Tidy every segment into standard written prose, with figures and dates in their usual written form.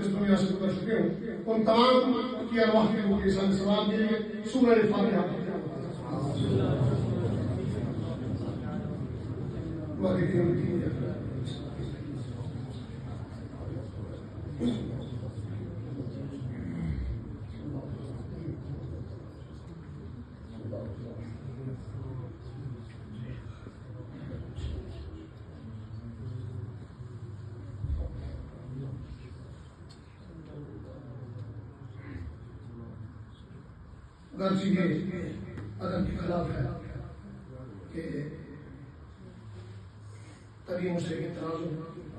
اس دنیا سے گزر چکے ہوں ان تمام کی ارواح کے روح کے سلام کے لیے سورہ فاتحہ غرض یہ ادب کے خلاف ہے کہ کریم سے اعتراض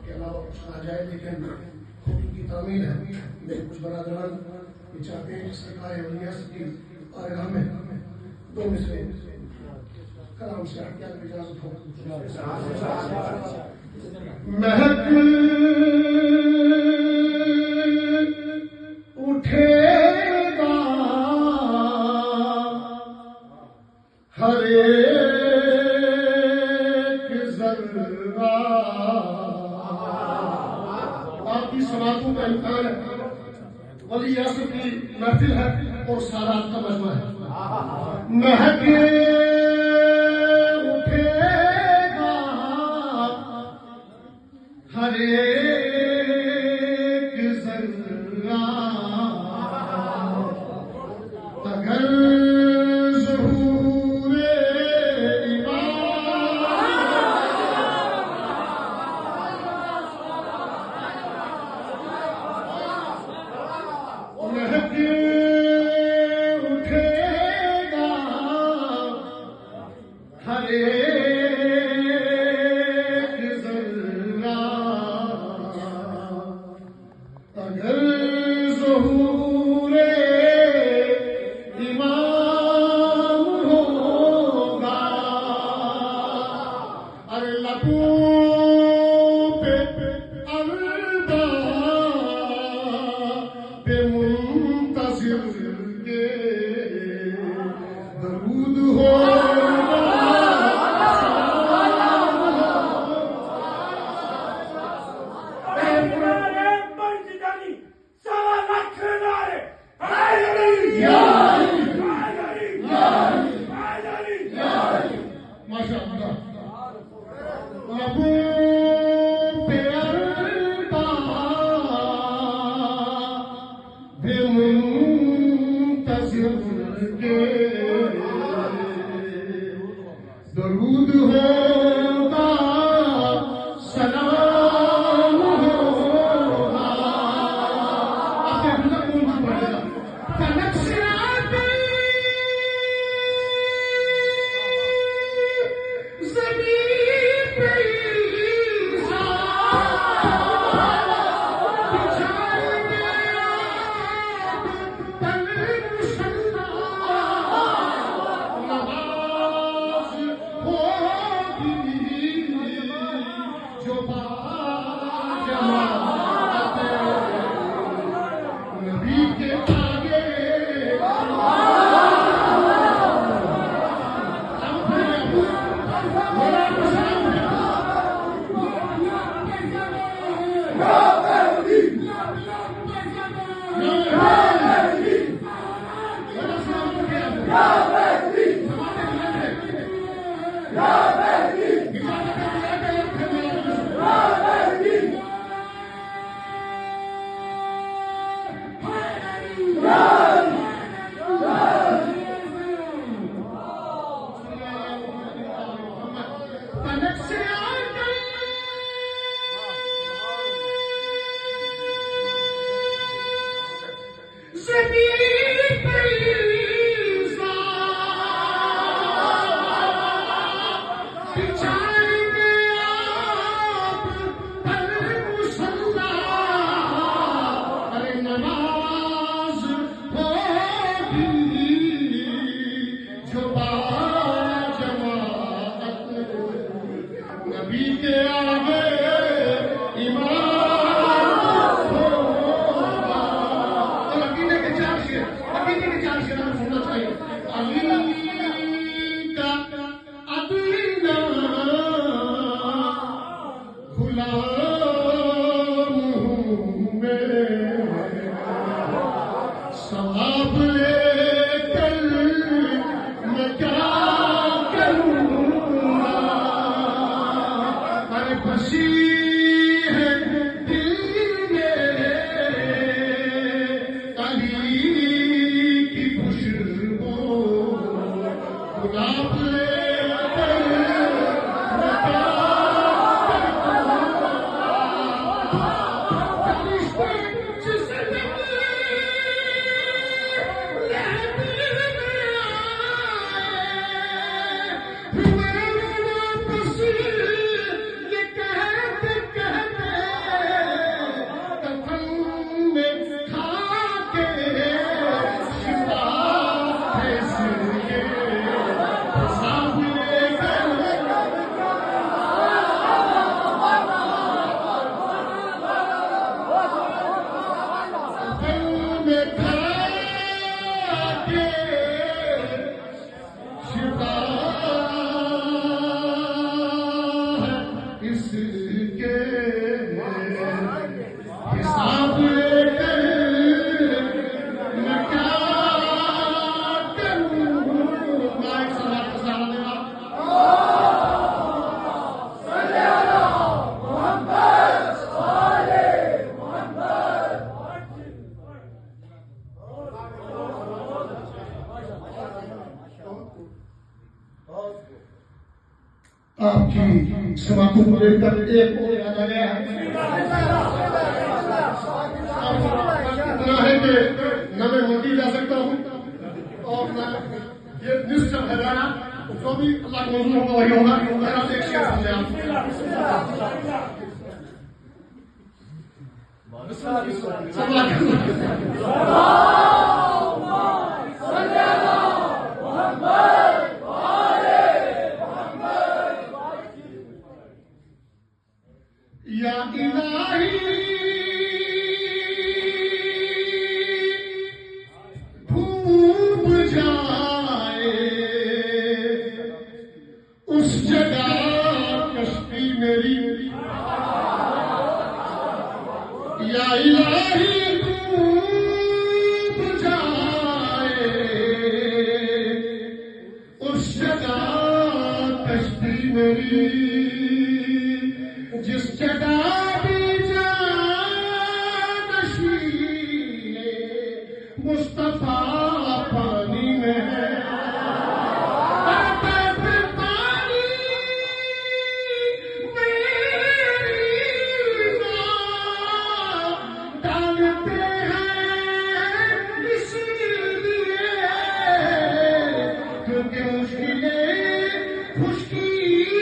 کے علاوہ کچھ کہا جائے، لیکن خود کی تعمیل ہے۔ لیکن کچھ برادران یہ چاہتے ہیں کہ سرکار اولیاء کی بارگاہ میں دو میں سے کلام سے ہٹ کے اجازت ہو۔ مہک اٹھے ہر ایک ذرہ، آپ کی سماعتوں کا امکان ہے، ولی اعظم کی محفل ہے اور سادات کا مجمع ہے۔ مہک اٹھے گا ہر ایک ذرہ، اگر آپ کی سماعتوں کو لے کر ایک اور یاد آ گیا ہے اتنا ہے کہ نہ میں موٹی جا سکتا ہوں اور نہ یہ نصف ہے جانا جو بھی اللہ کو منظور ہوگا وہی ہوگا میرا ایک شعر سمجھے یا الہی ڈوب جائے اس جگہ کشتی میری یا الہی ڈوب جائے اس جگہ کشتی میری جس جگہ بھی جانشین مصطفیٰ پانی میں ہے پانی میری ڈالتے ہیں اس لیے کیونکہ مشکلیں خشکی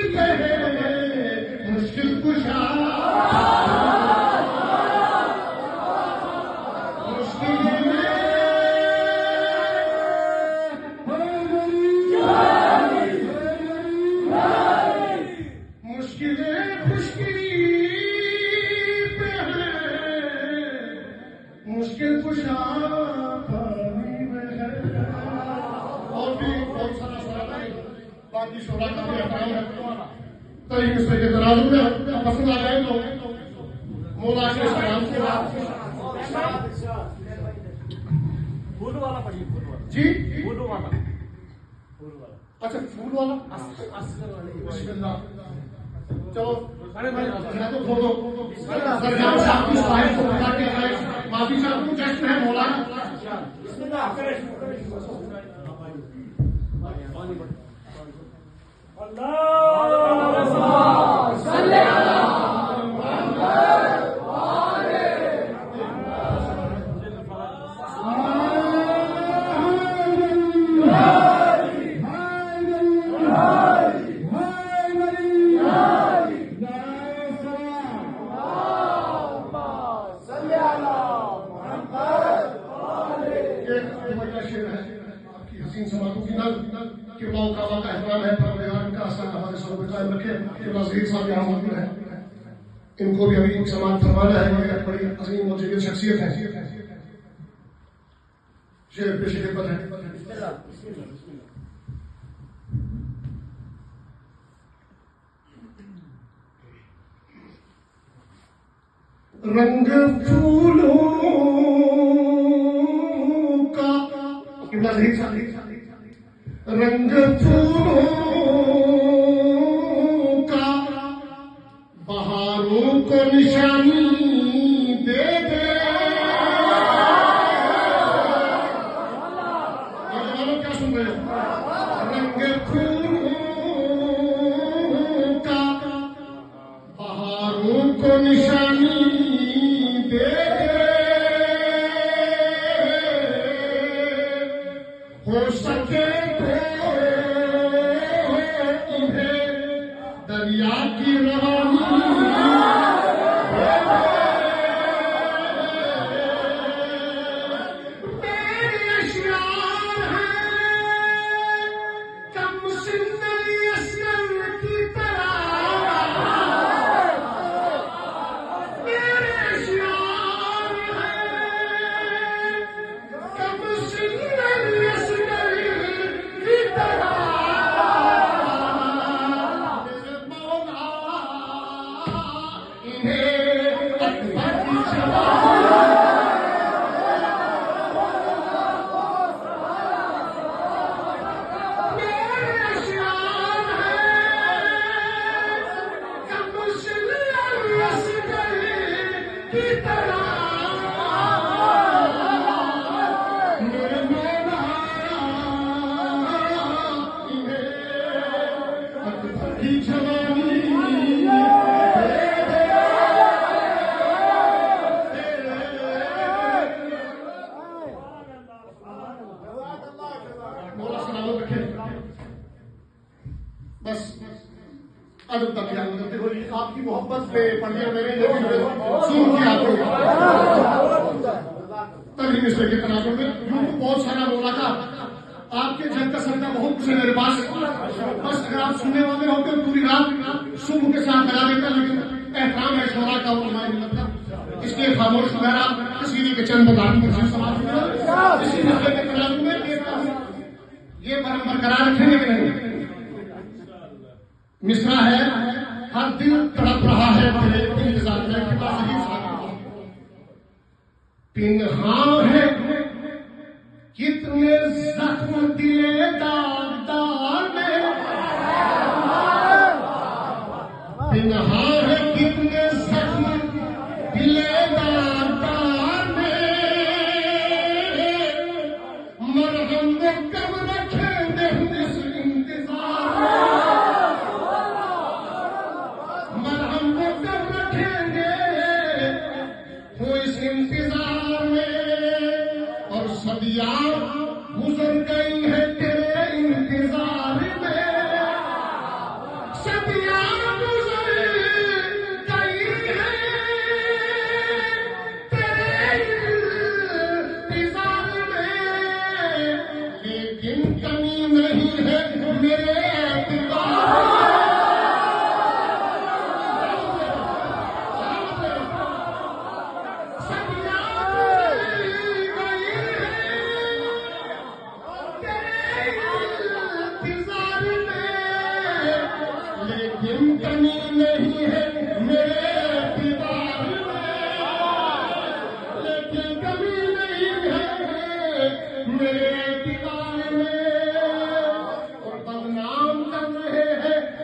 پہ ہے مشکل کشا مشکلیں خشکی پہ ہے مشکل کشا پانی میں ہے اور بھی بہت سارا سوال ہے باقی شعرا کا بھی احترام ہے تاریخ اس کے تناظر میں پسند آ جائے تو مولا کے سلام کے بعد جی اچھا پھول والا بسم اللہ چلو میں تو چھوڑ دو سرجان صاحب کی صلاحیت کو بتا کے آئے معافی صاحب کو جشن ہے مولانا بسم اللہ قبلوں کا واقع احترام ہے پروردگار کا آسان ہمارے سروں پہ قائم رکھے قبلہ ظہیر صاحب یہاں موجود ہیں ان کو بھی ابھی سماعت فرمانا ہے یہ بڑی عظیم اور جلیل شخصیت ہے شعر پیش خدمت ہے رنگ پھولوں کا قبلہ ظہیر صاحب رنگ پھولوں کا بہاروں کو نشانی دے دے نوجوانوں کیا سن رہے ہو رنگ پھولوں کا بہاروں کو نشانی دے دے ہو سکے دریا کی روانی میرے اشعار ہیں کم سن اصغر کی طرح میرے اشعار بس ادب تک خیال کرتے ہوئے آپ کی محبت پہ پڑھیا میرے سن کی آپ کو تقریب اس کے تناظر میں بہت سارا بولا تھا آپ کے جن کا سجدہ بہت کچھ ہے میرے پاس بس اگر آپ سننے والے ہوتے ہیں پوری رات صبح کے ساتھ لگا دیتا لیکن احترام ہے شورا کا اور علماء ملت کا اس لیے خاموش وغیرہ تصویری کے چند بتانے کو سماج میں اسی مسئلے کے تناظر میں دیکھتا ہوں یہ برقرار رکھیں گے کہ نہیں مصرع ہے ہر دل تڑپ رہا ہے تیرے انتظار میں کہ بات صحیح صاحب پنہاں ہے کتنے زخم دلے داغدار میں پنہاں ہے کتنے زخم دلے داغدار میں مرہم میں کب رکھیں گے اس انتظار مرہم میں کب رکھیں گے وہ اس انتظار میں اور صدیاں گزر گئی ہے تیرے انتظار میں صدیاں گزر گئی ہے تیرے انتظار میں لیکن کمی نہیں ہے میرے اعتبار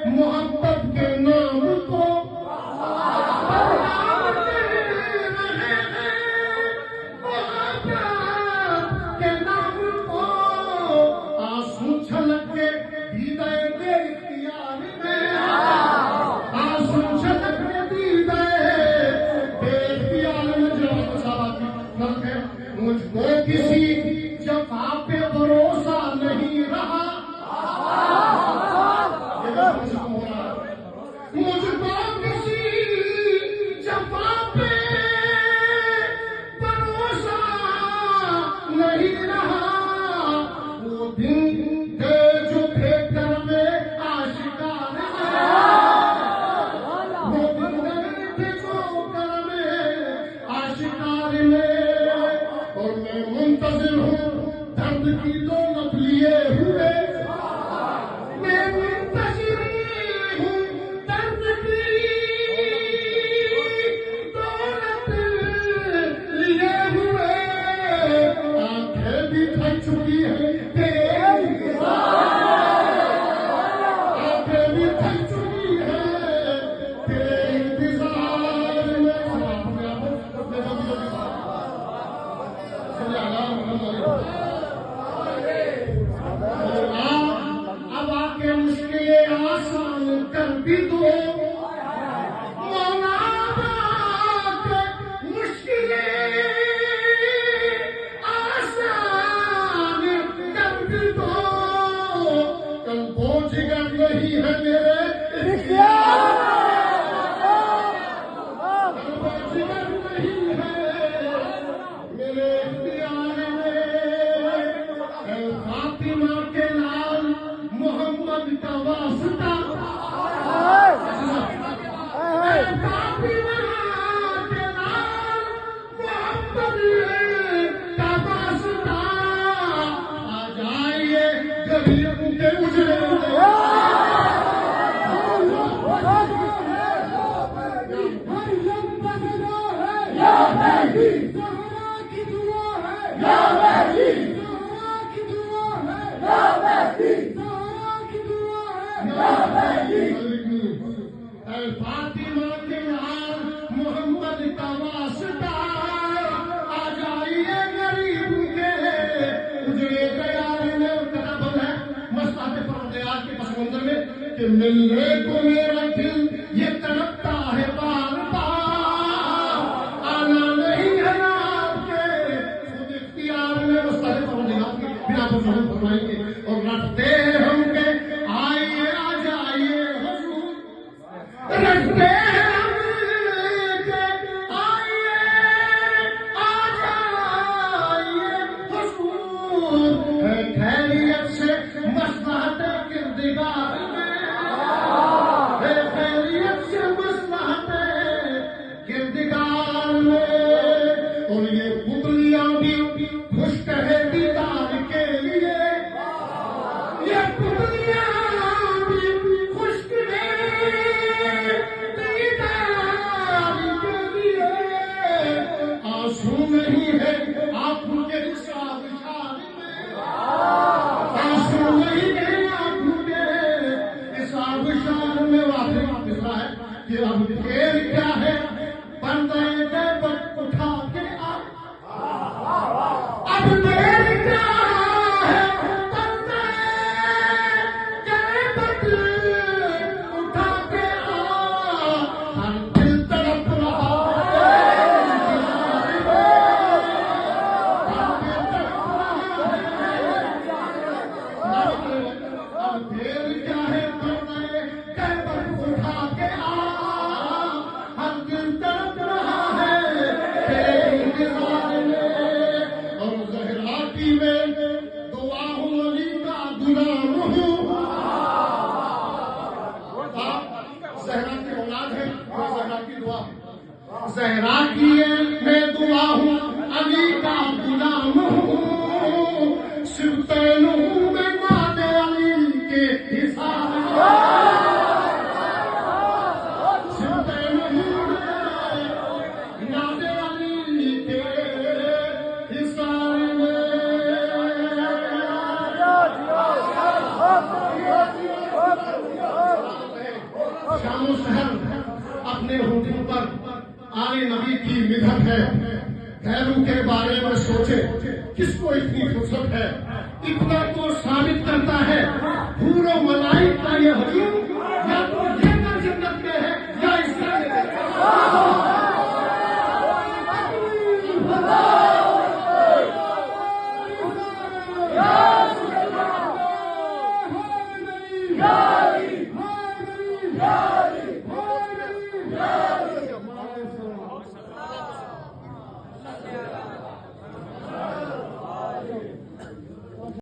محبت کے نام کو کے نام کو آنسو چھلک کے دیدے کے اختیار میں آنسو چھلک کے دیدے بے اختیار میں جو سوات ہے مجھ کو کسی جفا پہ بھروسہ نہیں رہا مجھ کو کسی جفا پہ بھروسہ نہیں رہا وہ دن تھے جو تھے کر میں آشکار وہ دن تھے جو کر میں آشکار میں اور میں منتظر ہوں درد کی دولت لیے ہوئے میں منتظر ہوں درد کی دولت لیے ہوئے آنکھیں بھی تھک چکی ہیں تیرے انتظار آنکھیں بھی تھک چکی ہیں تیرے انتظار اب آ کے مشکلیں آسان کر بھی دو مولا آ کے مشکلیں آسان کر بھی دو کل پہنچ کر نہیں ہے میرے اختیار کل پہنچ کر نہیں ہے میرے اختیار میں فاطمہ کے لال محمد کا واسطہ فاطمہ کے لال محمد کا واسطہ آ جائیے غریب کے اجڑے فاطمہ کے لال محمد کا واسطہ کہ ملنے کو میرا دل یہ تڑپتا ہے بار بار، آنا نہیں ہے آپ کے خود اختیار میں مستحق بنا پر فہم فرمائیں گے اور رکھتے ہیں ہم کے آئیے آ جائیے حضور، رکھتے ہیں ہم کے آئیے آ جائیے حضور، ہے خیریت سے مصلحت کردگار میں، ہے خیریت سے مصلحت کردگار میں، اور یہ پتلیاں بھی خوش ہے دیدار کے لیے، یہ پتلیاں بھی خوش ہے دیدار کے لیے، آنسو نہیں ہے آپ کے حساب شار میں، آنسو نہیں ہے آپ کے حساب شار میں، واقعی مصرع ہے کہ اب پھر کیا ہے بندے غیبت اٹھا کے اب دیر کیا ہے بندے غیبت اٹھا کے ہر دل تڑپ رہا ہے، ہر دل تڑپ رہا ہے، اب دیر کیا ہے بندے غیبت اٹھا کے ہر دل تڑپ رہا ہے تیرے انتظار میں، اور زہرا کی میں دعا ہوں علی کا غلام ہوں، آپ زہرا کی اولاد ہے اور زہرا کی دعا، زہرا کی میں دعا ہوں علی کا غلام ہوں، سلطان ہوں میں ناد علی کے حساب میں، سلطان ہوں میں ناد علی کے حساب میں، شام و سحر اپنے ہونٹوں پر آل نبی کی مدحت ہے، غیروں کے بارے میں سوچے کس کو اتنی فرصت ہے، اتنا تو ثابت کرتا ہے حور و ملائک کا یہ